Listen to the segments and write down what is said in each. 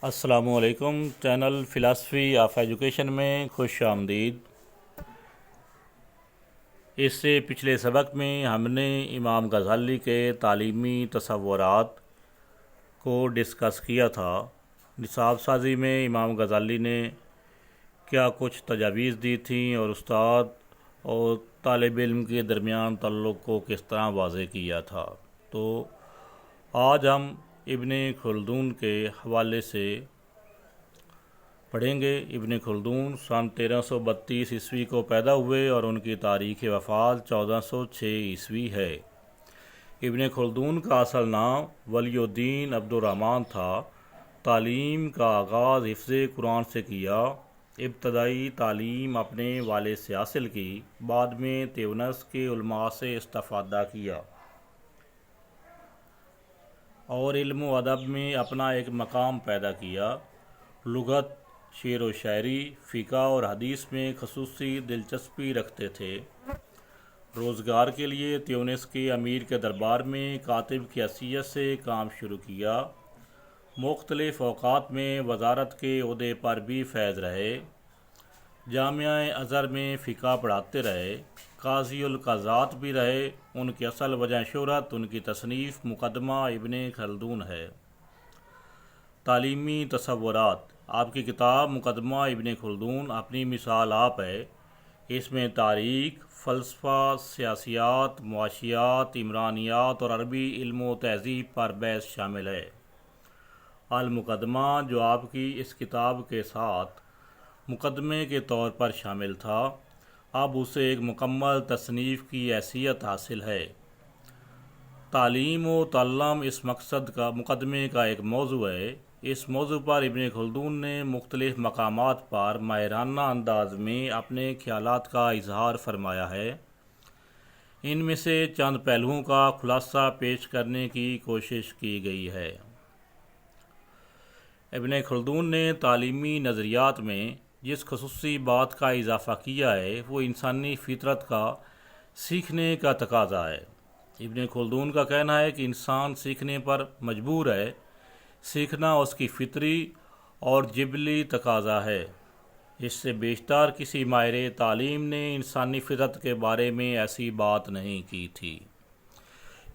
السلام علیکم۔ Channel philosophy of education میں خوش آمدید۔ اس سے پچھلے سبق میں ہم نے امام غزالی کے تعلیمی تصورات کو ڈسکس کیا تھا۔ نصاب سازی میں امام غزالی نے کیا کچھ تجاویز دی تھیں اور استاد اور طالب علم کے درمیان تعلق کو کس طرح واضح کیا تھا۔ تو آج ہم ابن خلدون کے حوالے سے پڑھیں گے۔ ابن خلدون سن 1332 عیسوی کو پیدا ہوئے اور ان کی تاریخ وفات 1406 عیسوی ہے۔ ابن خلدون کا اصل نام ولی الدین عبد الرحمن تھا۔ تعلیم کا آغاز حفظ قرآن سے کیا۔ ابتدائی تعلیم اپنے والد سے حاصل کی، بعد میں تیونس کے علماء سے استفادہ کیا اور علم و ادب میں اپنا ایک مقام پیدا کیا۔ لغت، شعر و شاعری، فقہ اور حدیث میں خصوصی دلچسپی رکھتے تھے۔ روزگار کے لیے تیونس کے امیر کے دربار میں کاتب کی حیثیت سے کام شروع کیا۔ مختلف اوقات میں وزارت کے عہدے پر بھی فائز رہے۔ جامعہ ازہر میں فقہ پڑھاتے رہے۔ قاضی القضات بھی رہے۔ ان کی اصل وجہ شہرت ان کی تصنیف مقدمہ ابن خلدون ہے۔ تعلیمی تصورات۔ آپ کی کتاب مقدمہ ابن خلدون اپنی مثال آپ ہے۔ اس میں تاریخ، فلسفہ، سیاسیات، معاشیات، عمرانیات اور عربی علم و تہذیب پر بحث شامل ہے۔ المقدمہ، جو آپ کی اس کتاب کے ساتھ مقدمے کے طور پر شامل تھا، اب اسے ایک مکمل تصنیف کی حیثیت حاصل ہے۔ تعلیم و تعلم اس مقدمے کا ایک موضوع ہے۔ اس موضوع پر ابن خلدون نے مختلف مقامات پر ماہرانہ انداز میں اپنے خیالات کا اظہار فرمایا ہے۔ ان میں سے چند پہلوؤں کا خلاصہ پیش کرنے کی کوشش کی گئی ہے۔ ابن خلدون نے تعلیمی نظریات میں جس خصوصی بات کا اضافہ کیا ہے وہ انسانی فطرت کا سیکھنے کا تقاضا ہے۔ ابن خلدون کا کہنا ہے کہ انسان سیکھنے پر مجبور ہے۔ سیکھنا اس کی فطری اور جبلی تقاضا ہے۔ اس سے بیشتر کسی ماہر تعلیم نے انسانی فطرت کے بارے میں ایسی بات نہیں کی تھی۔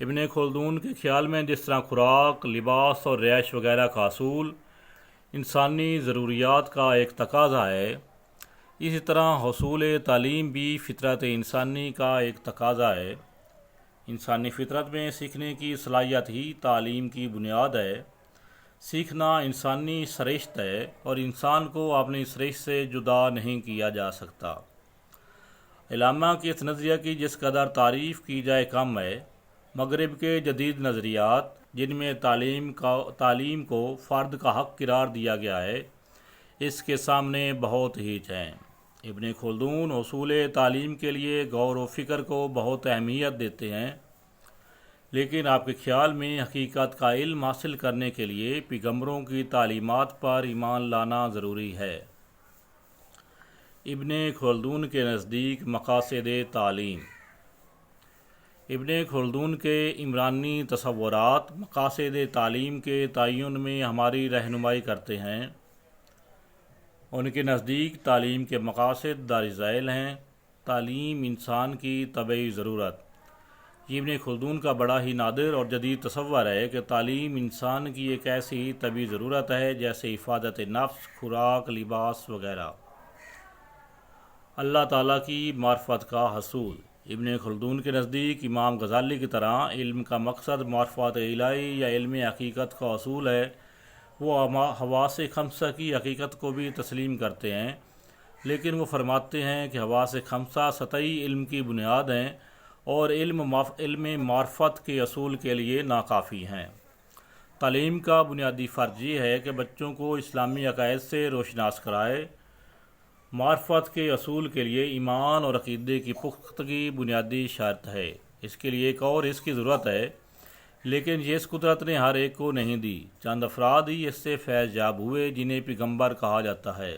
ابن خلدون کے خیال میں جس طرح خوراک، لباس اور رہائش وغیرہ کا حصول انسانی ضروریات کا ایک تقاضا ہے، اسی طرح حصول تعلیم بھی فطرت انسانی کا ایک تقاضا ہے۔ انسانی فطرت میں سیکھنے کی صلاحیت ہی تعلیم کی بنیاد ہے۔ سیکھنا انسانی سرشت ہے اور انسان کو اپنی سرشت سے جدا نہیں کیا جا سکتا۔ علامہ کی اس نظریہ کی جس قدر تعریف کی جائے کم ہے۔ مغرب کے جدید نظریات جن میں تعلیم کو فرد کا حق قرار دیا گیا ہے، اس کے سامنے بہت ہیچ ہیں۔ ابن خلدون حصول تعلیم کے لیے غور و فکر کو بہت اہمیت دیتے ہیں، لیکن آپ کے خیال میں حقیقت کا علم حاصل کرنے کے لیے پیغمبروں کی تعلیمات پر ایمان لانا ضروری ہے۔ ابن خلدون کے نزدیک مقاصد تعلیم۔ ابن خلدون کے عمرانی تصورات مقاصد تعلیم کے تعین میں ہماری رہنمائی کرتے ہیں۔ ان کے نزدیک تعلیم کے مقاصد دار ذیل ہیں۔ تعلیم انسان کی طبعی ضرورت۔ یہ ابن خلدون کا بڑا ہی نادر اور جدید تصور ہے کہ تعلیم انسان کی ایک ایسی طبعی ضرورت ہے جیسے حفاظت نفس، خوراک، لباس وغیرہ۔ اللہ تعالیٰ کی معرفت کا حصول۔ ابن خلدون کے نزدیک امام غزالی کی طرح علم کا مقصد معرفت الہی یا علم حقیقت کا حصول ہے۔ وہ حواس خمسہ کی حقیقت کو بھی تسلیم کرتے ہیں، لیکن وہ فرماتے ہیں کہ حواس خمسہ سطحی علم کی بنیاد ہیں اور علم معرفت کے حصول کے لیے ناکافی ہیں۔ تعلیم کا بنیادی فرض یہ ہے کہ بچوں کو اسلامی عقائد سے روشناس کرائے۔ معرفت کے حصول کے لیے ایمان اور عقیدے کی پختگی بنیادی شرط ہے۔ اس کے لیے ایک اور اس کی ضرورت ہے، لیکن یہ اس قدرت نے ہر ایک کو نہیں دی۔ چند افراد ہی اس سے فیض یاب ہوئے جنہیں پیغمبر کہا جاتا ہے۔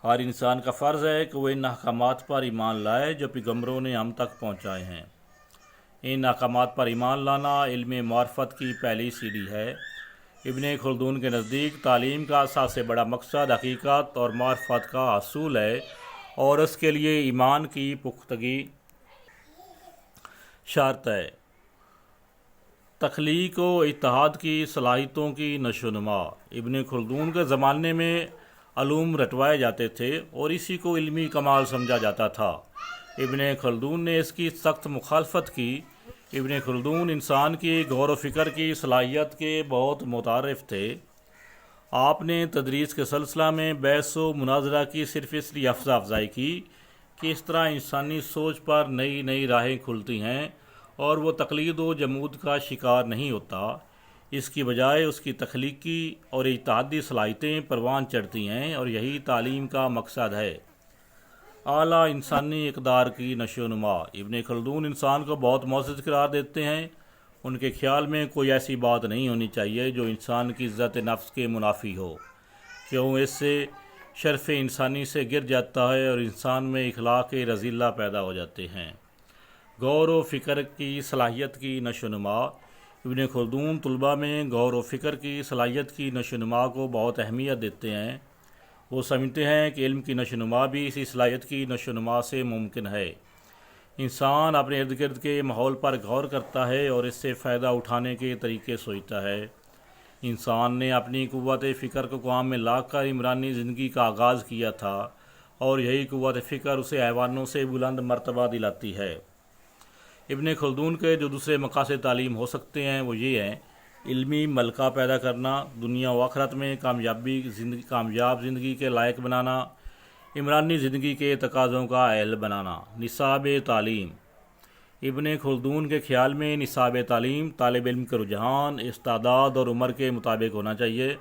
ہر انسان کا فرض ہے کہ وہ ان احکامات پر ایمان لائے جو پیغمبروں نے ہم تک پہنچائے ہیں۔ ان احکامات پر ایمان لانا علم معرفت کی پہلی سیڑھی ہے۔ ابن خلدون کے نزدیک تعلیم کا سب سے بڑا مقصد حقیقت اور معرفت کا حصول ہے اور اس کے لیے ایمان کی پختگی شرط ہے۔ تخلیق و اتحاد کی صلاحیتوں کی نشو و نما۔ ابن خلدون کے زمانے میں علوم رٹوائے جاتے تھے اور اسی کو علمی کمال سمجھا جاتا تھا۔ ابن خلدون نے اس کی سخت مخالفت کی۔ ابن خلدون انسان کی غور و فکر کی صلاحیت کے بہت متعارف تھے۔ آپ نے تدریس کے سلسلہ میں بحث و مناظرہ کی صرف اس لیے افزائی کی کہ اس طرح انسانی سوچ پر نئی نئی راہیں کھلتی ہیں اور وہ تقلید و جمود کا شکار نہیں ہوتا، اس کی بجائے اس کی تخلیقی اور اتحادی صلاحیتیں پروان چڑھتی ہیں، اور یہی تعلیم کا مقصد ہے۔ اعلیٰ انسانی اقدار کی نشو و نما۔ ابن خلدون انسان کو بہت معزز قرار دیتے ہیں۔ ان کے خیال میں کوئی ایسی بات نہیں ہونی چاہیے جو انسان کی عزت نفس کے منافی ہو، کیوں اس سے شرف انسانی سے گر جاتا ہے اور انسان میں اخلاق رذیلہ پیدا ہو جاتے ہیں۔ غور و فکر کی صلاحیت کی نشو و نما۔ ابن خلدون طلباء میں غور و فکر کی صلاحیت کی نشو و نما کو بہت اہمیت دیتے ہیں۔ وہ سمجھتے ہیں کہ علم کی نشو و نما بھی اسی صلاحیت کی نشو و نما سے ممکن ہے۔ انسان اپنے ارد گرد کے ماحول پر غور کرتا ہے اور اس سے فائدہ اٹھانے کے طریقے سوچتا ہے۔ انسان نے اپنی قوت فکر کو کام میں لا کر عمرانی زندگی کا آغاز کیا تھا، اور یہی قوت فکر اسے حیوانوں سے بلند مرتبہ دلاتی ہے۔ ابن خلدون کے جو دوسرے مقاصد تعلیم ہو سکتے ہیں وہ یہ ہیں: علمی ملکہ پیدا کرنا، دنیا و آخرت میں کامیاب زندگی کے لائق بنانا، عمرانی زندگی کے تقاضوں کا اہل بنانا۔ نصاب تعلیم۔ ابن خلدون کے خیال میں نصاب تعلیم طالب علم کے رجحان، استعداد اور عمر کے مطابق ہونا چاہیے۔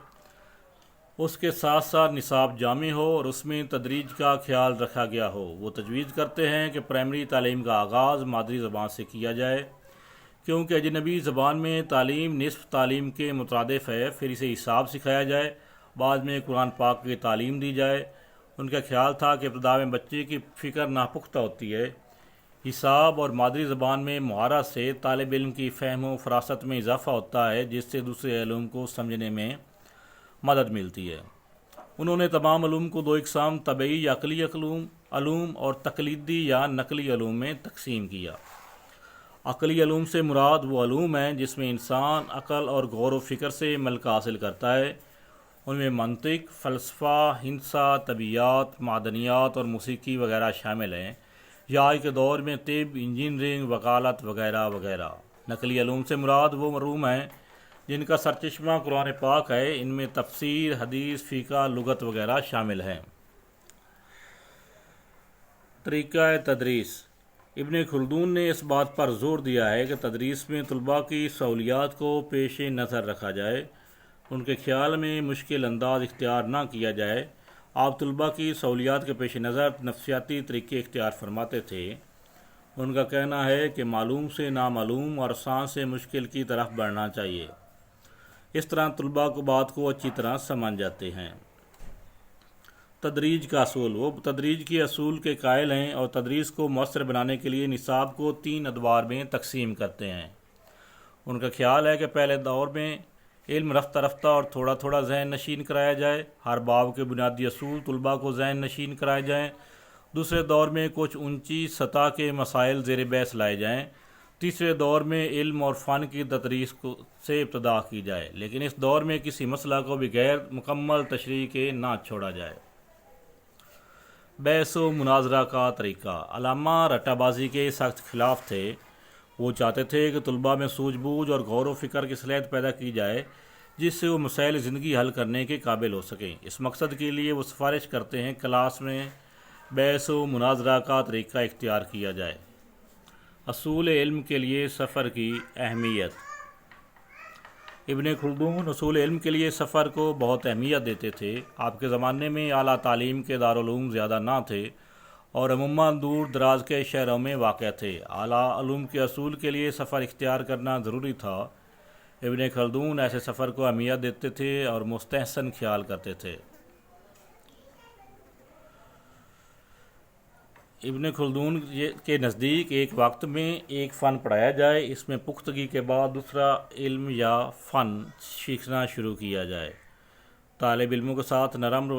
اس کے ساتھ ساتھ نصاب جامع ہو اور اس میں تدریج کا خیال رکھا گیا ہو۔ وہ تجویز کرتے ہیں کہ پرائمری تعلیم کا آغاز مادری زبان سے کیا جائے، کیونکہ اجنبی زبان میں تعلیم نصف تعلیم کے مترادف ہے، پھر اسے حساب سکھایا جائے، بعد میں قرآن پاک کی تعلیم دی جائے۔ ان کا خیال تھا کہ ابتدا میں بچے کی فکر ناپختہ ہوتی ہے۔ حساب اور مادری زبان میں مہارت سے طالب علم کی فہم و فراست میں اضافہ ہوتا ہے، جس سے دوسرے علوم کو سمجھنے میں مدد ملتی ہے۔ انہوں نے تمام علوم کو دو اقسام طبعی یا عقلی علوم اور تقلیدی یا نقلی علوم میں تقسیم کیا۔ عقلی علوم سے مراد وہ علوم ہیں جس میں انسان عقل اور غور و فکر سے ملکہ حاصل کرتا ہے۔ ان میں منطق، فلسفہ، ہندسہ، طبیعیات، معدنیات اور موسیقی وغیرہ شامل ہیں، یا آج کے دور میں طب، انجینئرنگ، وکالت وغیرہ وغیرہ۔ نقلی علوم سے مراد وہ علوم ہیں جن کا سرچشمہ قرآن پاک ہے، ان میں تفسیر، حدیث، فقہ، لغت وغیرہ شامل ہیں۔ طریقہ تدریس۔ ابن خلدون نے اس بات پر زور دیا ہے کہ تدریس میں طلباء کی سہولیات کو پیش نظر رکھا جائے، ان کے خیال میں مشکل انداز اختیار نہ کیا جائے۔ آپ طلباء کی سہولیات کے پیش نظر نفسیاتی طریقے اختیار فرماتے تھے۔ ان کا کہنا ہے کہ معلوم سے نامعلوم اور آسان سے مشکل کی طرف بڑھنا چاہیے، اس طرح طلباء کو بات کو اچھی طرح سمجھ جاتے ہیں۔ تدریج کا اصول۔ وہ تدریج کے اصول کے قائل ہیں اور تدریس کو مؤثر بنانے کے لیے نصاب کو 3 ادوار میں تقسیم کرتے ہیں۔ ان کا خیال ہے کہ پہلے دور میں علم رفتہ رفتہ اور تھوڑا تھوڑا ذہن نشین کرایا جائے، ہر باب کے بنیادی اصول طلباء کو ذہن نشین کرائے جائیں۔ دوسرے دور میں کچھ اونچی سطح کے مسائل زیر بحث لائے جائیں۔ تیسرے دور میں علم اور فن کی تدریس سے ابتدا کی جائے، لیکن اس دور میں کسی مسئلہ کو بھی غیر مکمل تشریح کے نہ چھوڑا جائے۔ بحث و مناظرہ کا طریقہ۔ علامہ رٹا بازی کے سخت خلاف تھے۔ وہ چاہتے تھے کہ طلباء میں سوجھ بوجھ اور غور و فکر کی صلاحیت پیدا کی جائے، جس سے وہ مسائل زندگی حل کرنے کے قابل ہو سکیں۔ اس مقصد کے لیے وہ سفارش کرتے ہیں کلاس میں بحث و مناظرہ کا طریقہ اختیار کیا جائے۔ اصول علم کے لیے سفر کی اہمیت۔ ابن خلدون اصول علم کے لیے سفر کو بہت اہمیت دیتے تھے۔ آپ کے زمانے میں اعلیٰ تعلیم کے دارالعلوم زیادہ نہ تھے اور عموماً دور دراز کے شہروں میں واقع تھے۔ اعلیٰ علوم کے اصول کے لیے سفر اختیار کرنا ضروری تھا۔ ابن خلدون ایسے سفر کو اہمیت دیتے تھے اور مستحسن خیال کرتے تھے۔ ابن خلدون کے نزدیک ایک وقت میں ایک فن پڑھایا جائے، اس میں پختگی کے بعد دوسرا علم یا فن سیکھنا شروع کیا جائے، طالب علموں کے ساتھ نرم